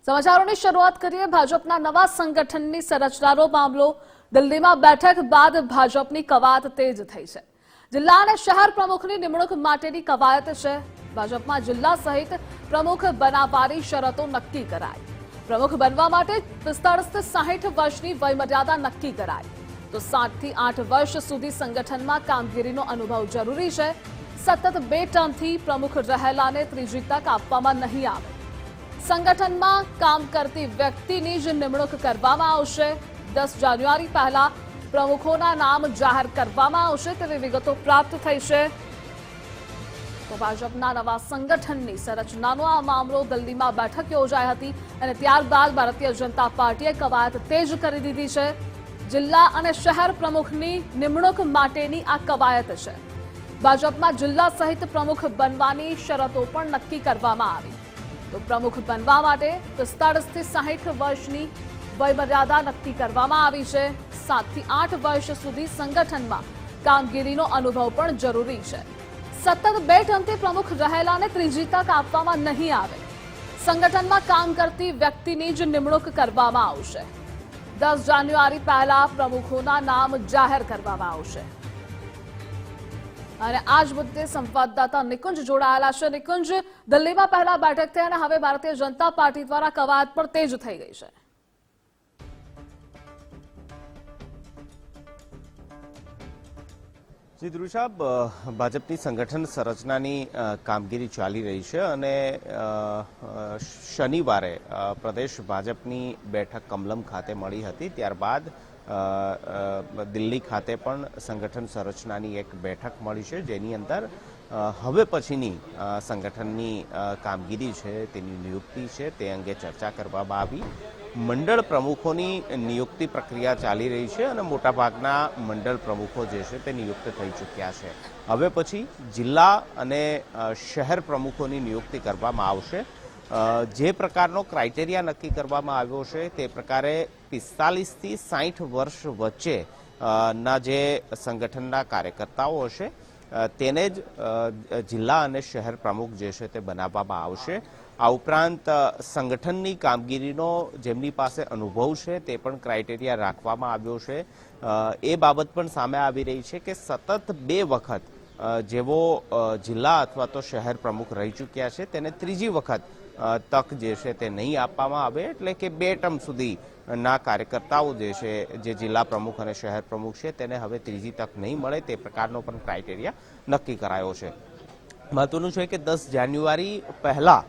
સમાચારોની શરૂઆત કરીએ ભાજપના નવા સંગઠનની સંરચનાનો મામલો। દિલ્હીમાં બેઠક બાદ ભાજપની કવાયત તેજ થઈ છે। જિલ્લા અને શહેર પ્રમુખની નિમણૂક માટેની કવાયત છે। ભાજપમાં જિલ્લા સહિત પ્રમુખ બનાવવાની શરતો નક્કી કરાઈ। પ્રમુખ બનવા માટે 45 થી 60 વર્ષની વયમર્યાદા નક્કી કરાઈ। તો 7 થી 8 વર્ષ સુધી સંગઠનમાં કામગીરીનો અનુભવ જરૂરી છે। સતત 2 ટર્મથી પ્રમુખ રહેલાને ત્રીજી તક આપવામાં નહીં આવે। સંગઠનમાં કામ કરતી વ્યક્તિની જ નિમણૂક કરવામાં આવશે। 10 જાન્યુઆરી પહેલા પ્રમુખોના નામ જાહેર કરવામાં આવશે તેવી વિગતો પ્રાપ્ત થઈ છે। તો ભાજપના નવા સંગઠનની સંરચનાનો આ મામલો દિલ્હીમાં બેઠક યોજાઈ હતી અને ત્યારબાદ ભારતીય જનતા પાર્ટીએ કવાયત તેજ કરી દીધી છે। જિલ્લા અને શહેર પ્રમુખની નિમણૂક માટેની આ કવાયત છે। ભાજપમાં જિલ્લા સહિત પ્રમુખ બનવાની શરતો પણ નક્કી કરવામાં આવી। તો પ્રમુખ બનવા માટે 45 થી 60 વર્ષની વયમર્યાદા નક્કી કરવામાં આવી છે। 7 થી 8 વર્ષ સુધી સંગઠનમાં કામગીરીનો અનુભવ પણ જરૂરી છે। સતત 2 ટર્મથી પ્રમુખ રહેલાને ત્રીજી તક આપવામાં નહીં આવે। સંગઠનમાં કામ કરતી વ્યક્તિની જ નિમણૂક કરવામાં આવશે। 10 જાન્યુઆરી પહેલા પ્રમુખોના નામ જાહેર કરવામાં આવશે। અને આજ મુદ્દે સંવાદદાતા નિકુંજ જોડાયેલા છે। નિકુંજ, દિલ્હીમાં પહેલા બેઠક થઈ અને હવે ભારતીય જનતા પાર્ટી દ્વારા કવાયત પણ તેજ થઈ ગઈ છે। જી ધ્રુવ, ભાજપની સંગઠન સંરચનાની કામગીરી ચાલી રહી છે અને શનિવારે પ્રદેશ ભાજપની બેઠક કમલમ ખાતે મળી હતી। ત્યારબાદ દિલ્હી ખાતે પણ સંગઠન સંરચનાની એક બેઠક મળી છે, જેની અંદર હવે પછીની સંગઠનની કામગીરી છે તેની નિયુક્તિ છે તે અંગે ચર્ચા કરવામાં આવી। મંડળ પ્રમુખોની નિયુક્તિ પ્રક્રિયા ચાલી રહી છે અને મોટાભાગના મંડળ પ્રમુખો જે છે તે નિયુક્ત થઈ ચૂક્યા છે। હવે પછી જિલ્લા અને શહેર પ્રમુખોની નિયુક્તિ કરવામાં આવશે। જે પ્રકારનો ક્રાઇટેરિયા નક્કી કરવામાં આવ્યો છે તે પ્રકારે 45 થી 60 વર્ષ વચ્ચે ના જે સંગઠનના કાર્યકર્તાઓ હશે તેને જ જિલ્લા અને શહેર પ્રમુખ જે છે તે બનાવવામાં આવશે। આ ઉપરાંત સંગઠનની કામગીરીનો જેમની પાસે અનુભવ છે તે પણ ક્રાઇટેરિયા રાખવામાં આવ્યો છે। એ બાબત પણ સામે આવી રહી છે કે સતત 2 વખત જેવો જિલ્લા અથવા તો શહેર પ્રમુખ રહી ચૂક્યા છે તેને ત્રીજી વખત તક જે છે તે નહીં આપવામાં આવે। એટલે કે 2 ટર્મ સુધી ના કાર્યકર્તાઓ જે છે જે જિલ્લા પ્રમુખ અને શહેર પ્રમુખ છે તેને હવે ત્રીજી તક નહીં મળે તે પ્રકારનો પણ ક્રાઇટેરિયા નક્કી કરાયો છે। મહત્વનું છે કે 10 જાન્યુઆરી પહેલા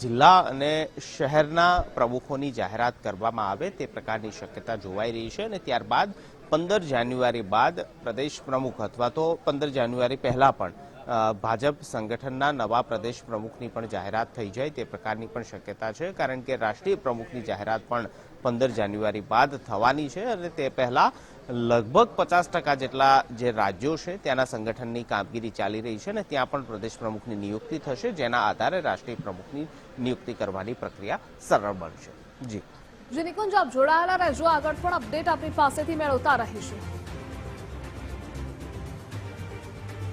જિલ્લા અને શહેરના પ્રમુખોની જાહેરાત કરવામાં આવે તે પ્રકારની શક્યતા જોવાઈ રહી છે અને ત્યારબાદ 15 જાન્યુઆરી બાદ પ્રદેશ પ્રમુખ અથવા તો 15 જાન્યુઆરી પહેલા પણ ભાજપ સંગઠનના નવા પ્રદેશ પ્રમુખની પણ જાહેરાત થઈ જાય તે પ્રકારની પણ શક્યતા છે, કારણ કે રાષ્ટ્રીય પ્રમુખની જાહેરાત પણ 15 જાન્યુઆરી બાદ થવાની છે અને તે પહેલા લગભગ 50% જેટલા જે રાજ્યો છે ત્યાંના સંગઠનની કામગીરી ચાલી રહી છે અને ત્યાં પણ પ્રદેશ પ્રમુખની નિયુક્તિ થશે, જેના આધારે રાષ્ટ્રીય પ્રમુખની નિયુક્તિ કરવાની પ્રક્રિયા સરળ બનશે। જી નિકુંજ, આપ જોડાયેલા રહેજો, આગળ પણ અપડેટ આપની પાસેથી મેળવતા રહીશું।